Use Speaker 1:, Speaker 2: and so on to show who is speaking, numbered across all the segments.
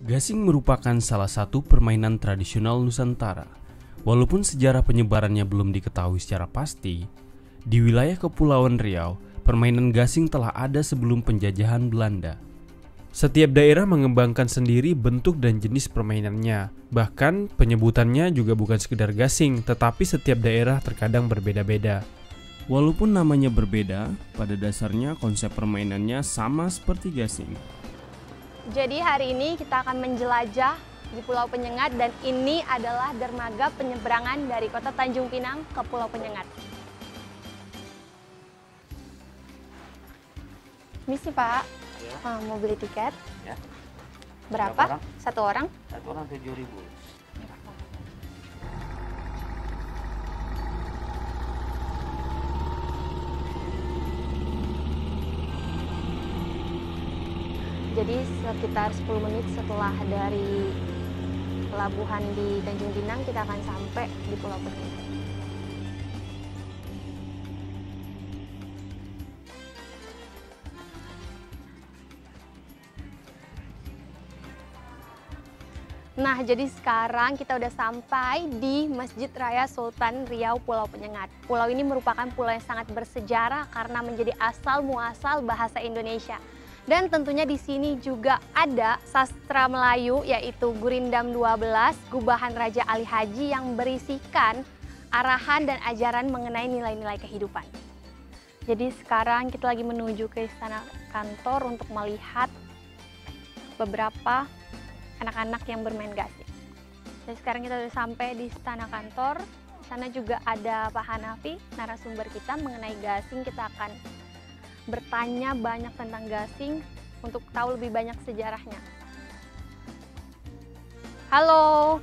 Speaker 1: Gasing merupakan salah satu permainan tradisional Nusantara. Walaupun sejarah penyebarannya belum diketahui secara pasti, di wilayah Kepulauan Riau, permainan gasing telah ada sebelum penjajahan Belanda. Setiap daerah mengembangkan sendiri bentuk dan jenis permainannya. Bahkan penyebutannya juga bukan sekedar gasing, tetapi setiap daerah terkadang berbeda-beda. Walaupun namanya berbeda, pada dasarnya konsep permainannya sama seperti gasing.
Speaker 2: Jadi hari ini kita akan menjelajah di Pulau Penyengat dan ini adalah dermaga penyeberangan dari Kota Tanjung Pinang ke Pulau Penyengat. Misi Pak, mau beli tiket?
Speaker 3: Ya.
Speaker 2: Berapa? Satu orang?
Speaker 3: Satu orang 7.000.
Speaker 2: Jadi sekitar 10 menit setelah dari pelabuhan di Tanjung Pinang kita akan sampai di Pulau Penyengat. Nah, jadi sekarang kita udah sampai di Masjid Raya Sultan Riau Pulau Penyengat. Pulau ini merupakan pulau yang sangat bersejarah karena menjadi asal muasal bahasa Indonesia. Dan tentunya di sini juga ada sastra Melayu yaitu Gurindam 12, Gubahan Raja Ali Haji yang berisikan arahan dan ajaran mengenai nilai-nilai kehidupan. Jadi sekarang kita lagi menuju ke istana kantor untuk melihat beberapa anak-anak yang bermain gasing. Dan sekarang kita sudah sampai di istana kantor. Di sana juga ada Pak Hanafi, narasumber kita mengenai gasing. Kita akan bertanya banyak tentang gasing untuk tahu lebih banyak sejarahnya. Halo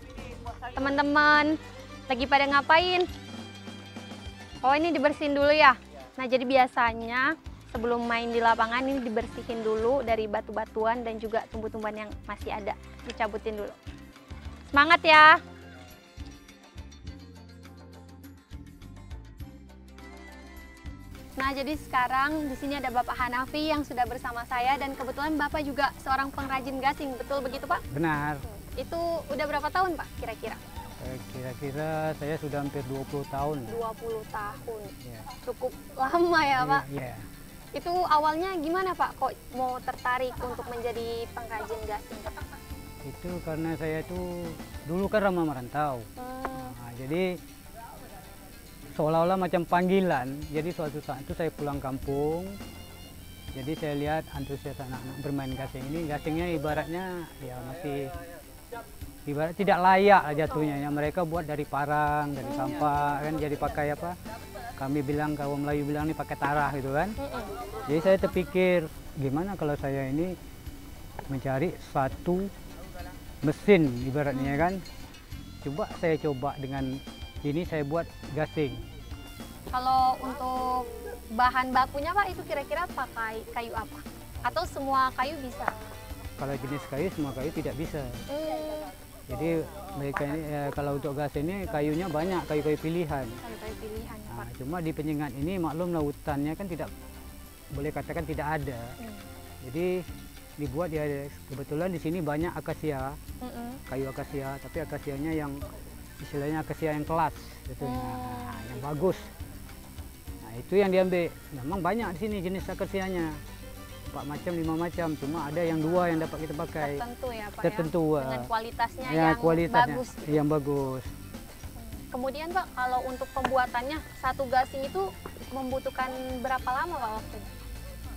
Speaker 2: teman-teman, lagi pada ngapain? Oh, ini dibersihin dulu ya. Nah, jadi biasanya sebelum main di lapangan ini dibersihin dulu dari batu-batuan dan juga tumbuh-tumbuhan yang masih ada. Dicabutin dulu. Semangat ya! Nah, jadi sekarang di sini ada Bapak Hanafi yang sudah bersama saya dan kebetulan Bapak juga seorang pengrajin gasing, betul begitu Pak?
Speaker 4: Benar.
Speaker 2: Itu udah berapa tahun Pak kira-kira?
Speaker 4: Kira-kira saya sudah hampir 20 tahun.
Speaker 2: 20 tahun.
Speaker 4: Ya.
Speaker 2: Cukup lama ya Pak?
Speaker 4: Iya.
Speaker 2: Itu awalnya gimana Pak kok mau tertarik untuk menjadi pengrajin gasing?
Speaker 4: Itu karena saya itu dulu kan ramah merantau. Nah, jadi seolah-olah macam panggilan. Jadi suatu saat itu saya pulang kampung. Jadi saya lihat antusias anak-anak bermain gasing ini. Gasingnya ibaratnya ya masih ibarat tidak layak lah jatuhnya. Ya, mereka buat dari parang, dari sampah kan, jadi pakai apa? Kami bilang, kaum Melayu bilang ini pakai tarah gitu kan. Jadi saya terpikir gimana kalau saya ini mencari satu mesin ibaratnya kan. Saya coba dengan ini saya buat gasing.
Speaker 2: Kalau untuk bahan bakunya Pak itu kira-kira pakai kayu apa? Atau semua kayu bisa?
Speaker 4: Kalau jenis kayu semua kayu tidak bisa. Jadi mereka ini kalau untuk gas ini kayunya banyak, kayu-kayu pilihan.
Speaker 2: Kayu-kayu pilihan ya Pak.
Speaker 4: Cuma di Penyengat ini maklum lautannya kan tidak boleh katakan tidak ada. Jadi dibuat ya kebetulan di sini banyak akasia, kayu akasia, tapi akasianya yang istilahnya akasia yang kelas, gitu. Nah, yang bagus. Nah, itu yang diambil. Memang banyak di sini jenis akasianya, 4 macam, 5 macam. Cuma ada yang 2 yang dapat kita pakai.
Speaker 2: Tertentu ya Pak.
Speaker 4: Tertentu.
Speaker 2: Ya? Dengan kualitasnya
Speaker 4: ya,
Speaker 2: yang
Speaker 4: kualitasnya
Speaker 2: bagus.
Speaker 4: Yang bagus.
Speaker 2: Kemudian Pak, kalau untuk pembuatannya satu gasing itu membutuhkan berapa lama Pak waktunya?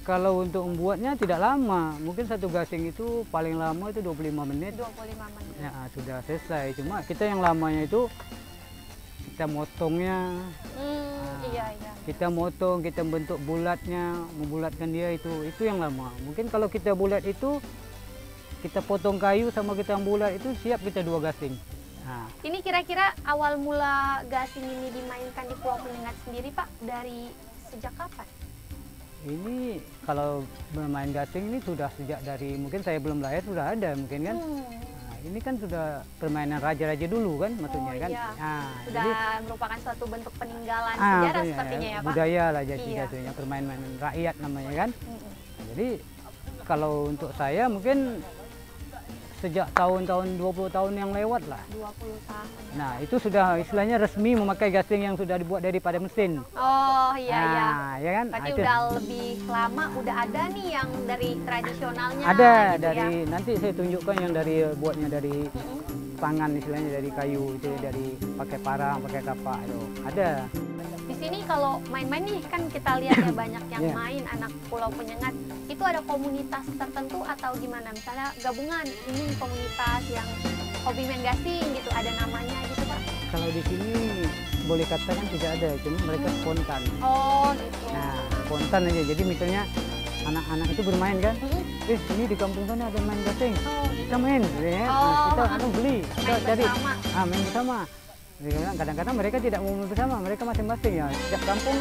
Speaker 4: Kalau untuk membuatnya tidak lama, mungkin satu gasing itu paling lama itu 25 menit.
Speaker 2: 25 menit.
Speaker 4: Ya, sudah selesai. Cuma kita yang lamanya itu kita motongnya.
Speaker 2: Iya.
Speaker 4: Kita motong, kita bentuk bulatnya, membulatkan dia itu yang lama. Mungkin kalau kita bulat itu kita potong kayu sama kita bulat itu siap kita 2 gasing. Nah.
Speaker 2: Ini kira-kira awal mula gasing ini dimainkan di Pulau Penyengat sendiri Pak dari sejak kapan?
Speaker 4: Ini kalau bermain gasing ini sudah sejak dari mungkin saya belum lahir sudah ada mungkin kan. Nah, ini kan sudah permainan raja-raja dulu kan maksudnya kan.
Speaker 2: Iya.
Speaker 4: Nah,
Speaker 2: sudah
Speaker 4: jadi,
Speaker 2: merupakan suatu bentuk peninggalan sejarah sepertinya ya Pak.
Speaker 4: Budaya lah
Speaker 2: Iya.
Speaker 4: jatuhnya permainan rakyat namanya kan. Jadi kalau untuk saya mungkin sejak tahun-tahun 20 tahun yang lewat lah.
Speaker 2: 20 tahun.
Speaker 4: Nah, itu sudah istilahnya resmi memakai gasing yang sudah dibuat daripada mesin.
Speaker 2: Oh iya iya.
Speaker 4: Nah, ya kan?
Speaker 2: Berarti
Speaker 4: Itu
Speaker 2: udah lebih lama, udah ada nih yang dari tradisionalnya.
Speaker 4: ada
Speaker 2: gitu
Speaker 4: dari
Speaker 2: ya.
Speaker 4: nanti saya tunjukkan yang dari buatnya dari tangan istilahnya dari kayu itu dari pakai parang, pakai kapak itu. Ada.
Speaker 2: Di sini kalau main-main nih kan kita lihat ya banyak yang
Speaker 4: Iya.
Speaker 2: main anak Pulau Penyengat. Itu ada komunitas tertentu atau gimana? Misalnya gabungan ini komunitas yang hobi main gasing gitu, ada namanya gitu Pak?
Speaker 4: Kalau di sini boleh katakan tidak ada, cuma mereka spontan.
Speaker 2: Oh gitu.
Speaker 4: Nah, spontan aja. Jadi misalnya anak-anak itu bermain kan, ini di kampung sana ada main gasing,
Speaker 2: Oh gitu.
Speaker 4: kita main, gitu ya.
Speaker 2: Oh,
Speaker 4: Nah, kita akan beli, kita
Speaker 2: Main
Speaker 4: cari,
Speaker 2: bersama.
Speaker 4: main bersama. Kadang-kadang mereka tidak mau main bersama, mereka masing-masing ya. Setiap kampung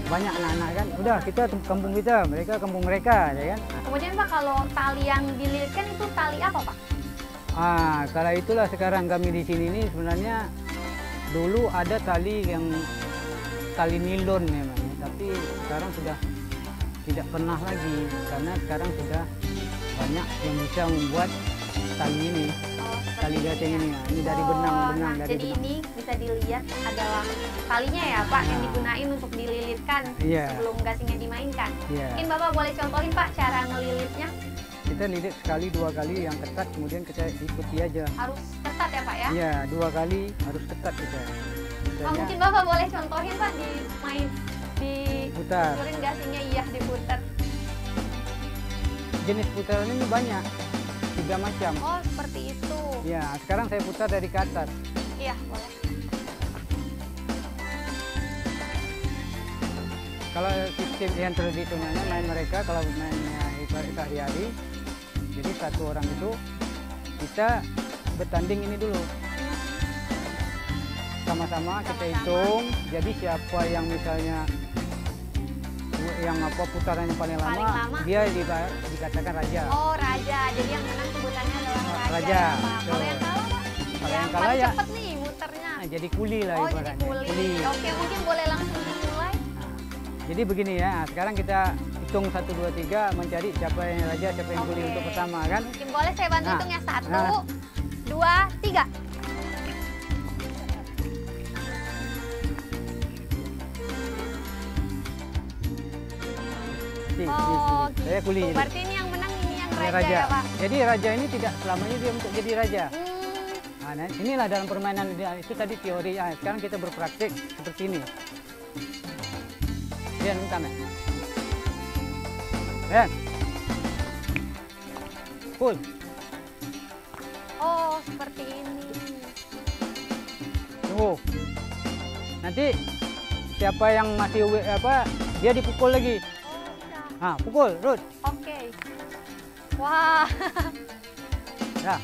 Speaker 4: banyak anak-anak kan, udah kita kampung kita, mereka kampung mereka, ya kan.
Speaker 2: Kemudian Pak kalau tali yang dililitkan itu tali apa Pak?
Speaker 4: Kalau itulah sekarang kami di sini ini sebenarnya dulu ada tali yang tali nilon namanya, tapi sekarang sudah tidak pernah lagi karena sekarang sudah banyak yang bisa membuat tali ini, tali gasing ini. Nah, ini dari benang-benang dari
Speaker 2: jadi
Speaker 4: benang.
Speaker 2: ini bisa dilihat adalah talinya ya Pak yang digunain untuk dililitkan
Speaker 4: Iya.
Speaker 2: sebelum gasingnya dimainkan.
Speaker 4: Iya.
Speaker 2: Mungkin Bapak boleh contohin Pak cara ngelilitnya?
Speaker 4: Kita lilit sekali dua kali yang ketat, kemudian kita ikuti aja.
Speaker 2: Harus ketat ya Pak ya?
Speaker 4: Iya, dua kali harus ketat kita.
Speaker 2: Oh,
Speaker 4: Misalnya
Speaker 2: mungkin Bapak boleh contohin Pak di main di
Speaker 4: putar.
Speaker 2: puterin gasingnya, iya diputer.
Speaker 4: Jenis putaran ini banyak, 3 macam.
Speaker 2: Oh seperti itu.
Speaker 4: Ya, sekarang saya putar dari ke atas.
Speaker 2: Iya boleh.
Speaker 4: Kalau sistem yang tradisionalnya main mereka, kalau mainnya sehari-hari, jadi satu orang itu kita bertanding ini dulu. Sama-sama kita
Speaker 2: Sama-sama.
Speaker 4: hitung, jadi siapa yang misalnya yang putarannya paling
Speaker 2: Paling
Speaker 4: lama,
Speaker 2: lama.
Speaker 4: dia dikatakan raja.
Speaker 2: Oh raja, jadi yang menang sebutannya adalah raja,
Speaker 4: Raja,
Speaker 2: ya, Pak.
Speaker 4: betul.
Speaker 2: Kalau yang kalah Pak?
Speaker 4: Kalau yang
Speaker 2: Yang
Speaker 4: kalah
Speaker 2: paling
Speaker 4: ya-
Speaker 2: cepet nih muternya.
Speaker 4: Nah, jadi kuli lah
Speaker 2: Oh jadi
Speaker 4: ibaratnya.
Speaker 2: kuli. Oke mungkin boleh langsung dimulai.
Speaker 4: Jadi begini ya, sekarang kita hitung 1, 2, 3 mencari siapa yang raja, siapa yang kuli
Speaker 2: Oke.
Speaker 4: untuk pertama kan.
Speaker 2: Mungkin boleh saya bantu
Speaker 4: Nah.
Speaker 2: hitung ya. 1,
Speaker 4: Nah.
Speaker 2: 2, 3. Oh,
Speaker 4: Saya kuli.
Speaker 2: gitu. Berarti ini yang menang ini yang
Speaker 4: Ini
Speaker 2: raja, ya, Pak?
Speaker 4: Jadi raja ini tidak selamanya dia untuk jadi raja.
Speaker 2: Hmm,
Speaker 4: Nah, inilah dalam permainan itu tadi teori. Sekarang kita berpraktik seperti ini. Lihat bentar, Nek. Lihat. Cool.
Speaker 2: oh, seperti ini.
Speaker 4: Tunggu. Nanti siapa yang masih dia dipukul lagi.
Speaker 2: Oh, udah.
Speaker 4: Pukul, Ruth.
Speaker 2: Oke. Wah,
Speaker 4: Ya.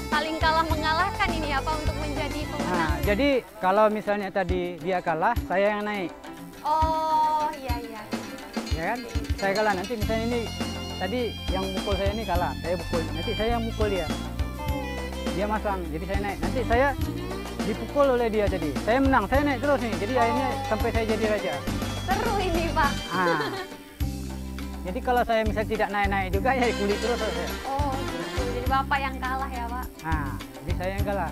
Speaker 2: saling kalah mengalahkan ini apa untuk menjadi pemenang.
Speaker 4: Jadi kalau misalnya tadi dia kalah, saya yang naik.
Speaker 2: Oh, iya iya.
Speaker 4: Ya kan? Saya kalah, nanti misalnya ini tadi yang mukul saya ini kalah, saya pukul, nanti saya yang mukul dia, dia masang, jadi saya naik, nanti saya dipukul oleh dia, jadi saya menang, saya naik terus nih, jadi akhirnya sampai saya jadi raja.
Speaker 2: Seru ini, Pak.
Speaker 4: Jadi kalau saya misalnya tidak naik-naik juga ya kulit terus saya.
Speaker 2: Oh, gitu. Jadi Bapak yang kalah ya, Pak.
Speaker 4: Jadi saya yang kalah.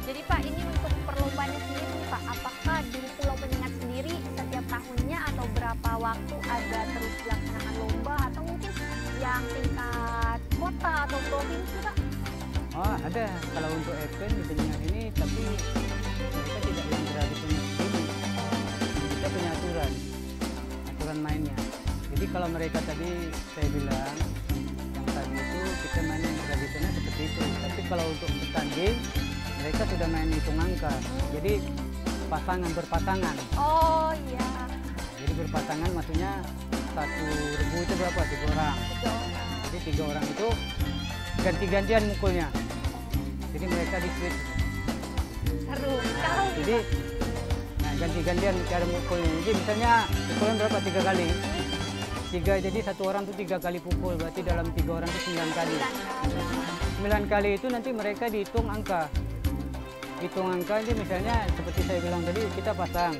Speaker 2: Jadi Pak, ini untuk perlombanya sendiri nih, Pak, apakah di Pulau Penyengat sendiri setiap tahunnya atau berapa waktu ada terus dilaksanakan lomba atau mungkin yang tingkat kota atau provinsi, Pak?
Speaker 4: Oh, ada. Kalau untuk event di Penyengat ini, tapi mereka tidak yang tradisional begini. Kita punya aturan mainnya. Jadi kalau mereka tadi saya bilang yang tadi itu kita main yang tradisional seperti itu. Tapi kalau untuk bertanding mereka sudah main hitung angka. Jadi berpasangan.
Speaker 2: Oh iya.
Speaker 4: Jadi berpasangan maksudnya 1.000 itu berapa? 3 orang. Jadi 3 orang itu ganti-gantian mukulnya. Jadi mereka di switch.
Speaker 2: Seru sekali.
Speaker 4: Jadi ganti-gantian cara mukulnya. Jadi misalnya pukulan berapa? 3 kali. 3, jadi 1 orang itu 3 kali pukul. Berarti dalam 3 orang itu 9 kali. 9 kali itu nanti mereka dihitung angka. Hitung angka ini misalnya seperti saya bilang tadi, kita pasang.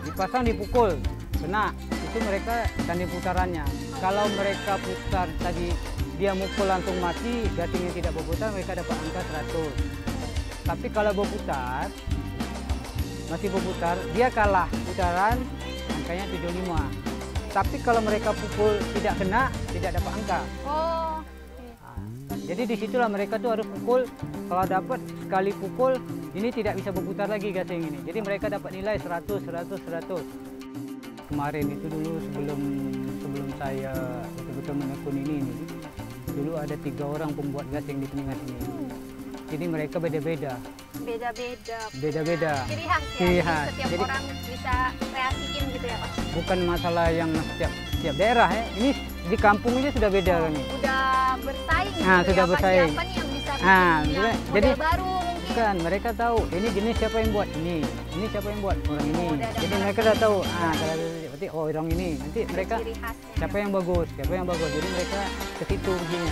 Speaker 4: Dipasang, dipukul, kena. Itu mereka ganti putarannya. kalau mereka putar tadi dia mukul langsung mati, gasingnya tidak berputar, mereka dapat angka 100. Tapi kalau berputar, masih berputar, dia kalah putaran, angkanya 75. Tapi kalau mereka pukul tidak kena, tidak dapat angka.
Speaker 2: Oh.
Speaker 4: Jadi disitulah mereka tuh harus pukul, kalau dapat sekali pukul, ini tidak bisa berputar lagi gasing ini. Jadi mereka dapat nilai 100, 100, 100. Kemarin itu dulu sebelum saya betul-betul menekun ini, dulu ada 3 orang pembuat gasing di Penyengat ini. Jadi mereka beda-beda.
Speaker 2: Beda-beda. Ciri khas ya.
Speaker 4: Ciri khas.
Speaker 2: Setiap
Speaker 4: Jadi,
Speaker 2: orang bisa kreasiin gitu ya Pak.
Speaker 4: bukan masalah yang setiap daerah ya. Ini di kampung ini sudah beda kan nih.
Speaker 2: Udah bersaing
Speaker 4: Nah,
Speaker 2: gitu
Speaker 4: sudah
Speaker 2: ya.
Speaker 4: bersaing.
Speaker 2: Siapa nih yang bisa bikin
Speaker 4: Nah,
Speaker 2: yang
Speaker 4: jadi
Speaker 2: model baru mungkin.
Speaker 4: kan mereka tahu ini jenis siapa yang buat ini siapa yang buat orang ini.
Speaker 2: udah ada
Speaker 4: Jadi mereka
Speaker 2: karakter.
Speaker 4: udah tahu. Berarti orang ini. Nanti mereka
Speaker 2: Ciri khasnya.
Speaker 4: siapa yang bagus. Jadi mereka ke situ begini.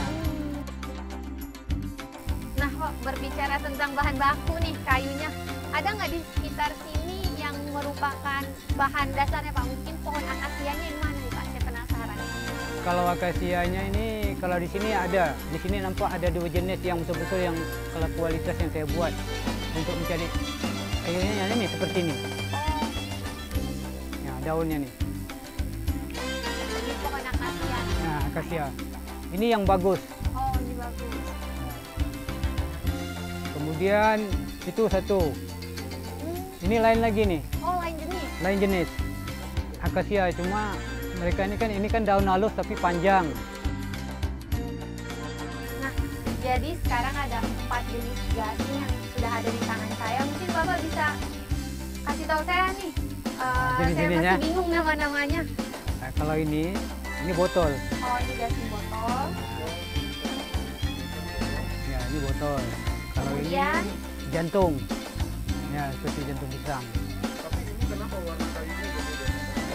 Speaker 2: Nah, Pak, berbicara tentang bahan baku nih, kayunya, ada nggak di sekitar sini yang merupakan bahan dasarnya Pak? Mungkin pohon akasianya yang mana nih Pak? Saya penasaran.
Speaker 4: Kalau akasianya ini, kalau di sini ada. Di sini nampak ada 2 jenis yang betul-betul yang kalau kualitas yang saya buat untuk mencari kayunya ini seperti ini.
Speaker 2: Oh,
Speaker 4: Ya, daunnya nih.
Speaker 2: ini pohon akasia.
Speaker 4: Nah, akasia. Ini yang bagus.
Speaker 2: Oh, ini bagus.
Speaker 4: Kemudian itu satu. Ini lain lagi nih,
Speaker 2: Oh, lain jenis.
Speaker 4: lain jenis. Akasia cuma mereka ini kan daun halus tapi panjang.
Speaker 2: Nah, jadi sekarang ada 4 jenis gasing yang sudah ada di tangan saya. Mungkin Bapak bisa kasih tahu saya nih. Saya
Speaker 4: Jenis-jenisnya.
Speaker 2: masih bingung nama-namanya.
Speaker 4: Nah, kalau ini botol.
Speaker 2: Oh, ini gasing botol.
Speaker 4: Ya, ini botol. Kalau
Speaker 2: Kemudian?
Speaker 4: ini jantung. Ya, seperti jantung pisang.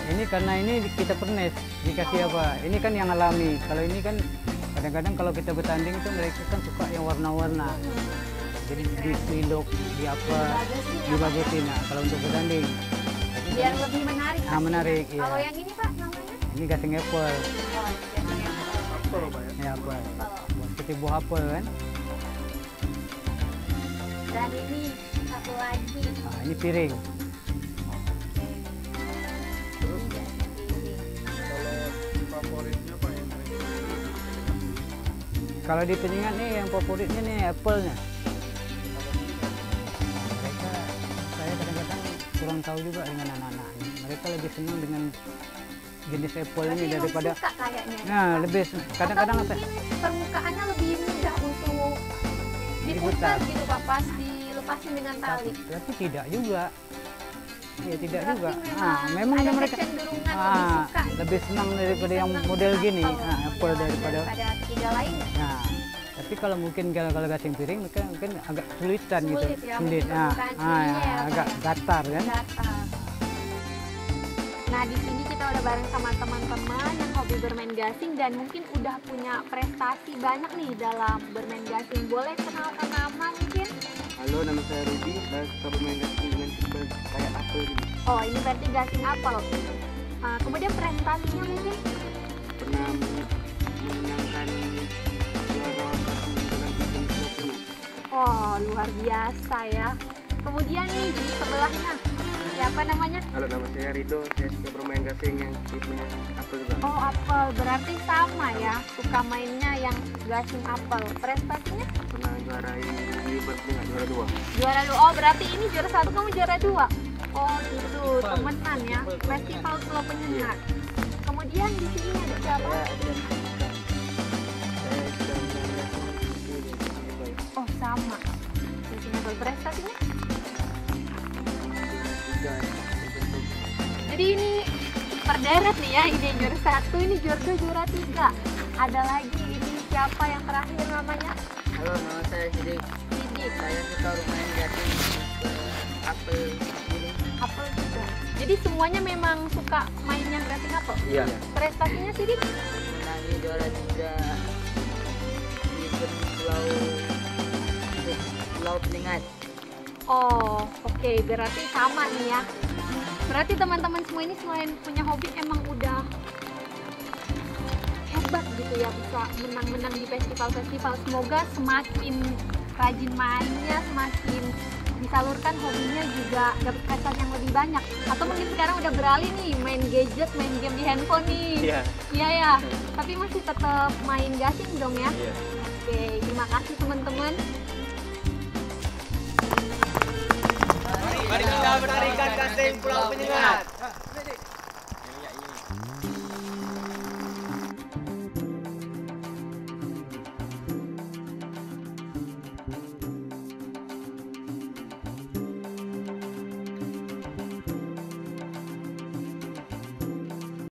Speaker 4: Ini karena ini kita pernes, dikasih apa? Ini kan yang alami. Kalau ini kan kadang-kadang kalau kita bertanding itu mereka kan suka yang warna-warna. Jadi di siluk, di apa, dibagusin. Nah, kalau untuk bertanding.
Speaker 2: Biar lebih menarik.
Speaker 4: Ah, menarik. Iya.
Speaker 2: Kalau yang ini Pak namanya?
Speaker 4: Ini gasing apple.
Speaker 2: Oh, gasing apple.
Speaker 4: Ya, apple. Seperti buah apel kan.
Speaker 2: Dan ini satu lagi.
Speaker 4: Nah, ini piring.
Speaker 2: Ini gasing piring.
Speaker 4: Kalau di Penyengat nih yang favoritnya nih apple-nya. Mereka, saya kadang-kadang kurang tahu juga dengan anak-anak. Mereka lebih senang dengan jenis apple ini
Speaker 2: Tapi emang
Speaker 4: daripada.
Speaker 2: suka kayaknya.
Speaker 4: Nah, lebih kadang-kadang
Speaker 2: Atau mungkin permukaannya lebih mudah untuk diputar
Speaker 4: Diputar.
Speaker 2: gitu Pak, pas dilepasin dengan tali.
Speaker 4: tapi tidak juga. Ya tidak
Speaker 2: Berarti
Speaker 4: juga.
Speaker 2: memang ada
Speaker 4: mereka
Speaker 2: kecenderungan lebih suka gitu.
Speaker 4: lebih senang daripada yang
Speaker 2: Senang
Speaker 4: model gini.
Speaker 2: apple.
Speaker 4: Apple daripada.
Speaker 2: tiga lainnya.
Speaker 4: Nah, tapi kalau mungkin kalau gasing piring mereka mungkin agak sulitan gitu.
Speaker 2: Sulit ya,
Speaker 4: Sulit.
Speaker 2: mungkin permukaan sininya ya,
Speaker 4: agak
Speaker 2: Pak.
Speaker 4: datar kan.
Speaker 2: Datar. Nah, di sini kita udah bareng sama teman-teman yang hobi bermain gasing dan mungkin udah punya prestasi banyak nih dalam bermain gasing. Boleh kenalkan nama mungkin?
Speaker 3: Halo, nama saya Rudi. Saya suka bermain gasing dengan tipe kayak apel gitu.
Speaker 2: Oh, ini berarti gasing apel. Kemudian prestasinya mungkin?
Speaker 3: Pernah memenangkan juara gasing dengan event Filipina.
Speaker 2: Oh, luar biasa ya. Kemudian nih di sebelahnya, siapa namanya?
Speaker 3: Halo, nama saya Rido. Saya suka bermain gasing yang tipenya apel juga.
Speaker 2: Oh, apel. Berarti sama ya, suka mainnya yang gasing apel. Prestasinya?
Speaker 3: Pernah juara ini bertingkat juara 2.
Speaker 2: Juara 2. Oh, berarti ini juara 1, kamu juara 2. Oh, gitu. Temenan ya. Festival Pulau Penyengat. Kemudian di sini ada siapa?
Speaker 3: Saya sudah bermain gasing ini di Surabaya.
Speaker 2: Oh, sama. Di sini prestasinya?
Speaker 3: Juga terbentuk.
Speaker 2: Jadi ini berderet nih ya, ini yang juara 1, ini juara 2, juara 3. Ada lagi, ini siapa yang terakhir namanya?
Speaker 5: Halo, nama saya Sidik.
Speaker 2: Sidik.
Speaker 5: Saya suka bermain gasing apel ini.
Speaker 2: Apel juga. Jadi semuanya memang suka mainnya gasing apel?
Speaker 3: Iya.
Speaker 2: Prestasinya Sidik?
Speaker 5: Menangi juara 3 di event Pulau Penyengat.
Speaker 2: Oh, oke. Berarti sama nih ya. Berarti teman-teman semua ini selain punya hobi emang udah gitu ya, bisa menang-menang di festival-festival. Semoga semakin rajin mainnya, semakin disalurkan hobinya juga dapat prestasi yang lebih banyak. Atau mungkin sekarang udah beralih nih main gadget, main game di handphone nih.
Speaker 3: Iya.
Speaker 2: Iya ya, tapi masih tetap main gasing dong ya.
Speaker 3: Iya.
Speaker 2: Oke, terima kasih teman-teman.
Speaker 5: Mari kita menarikan gasing Pulau Penyengat.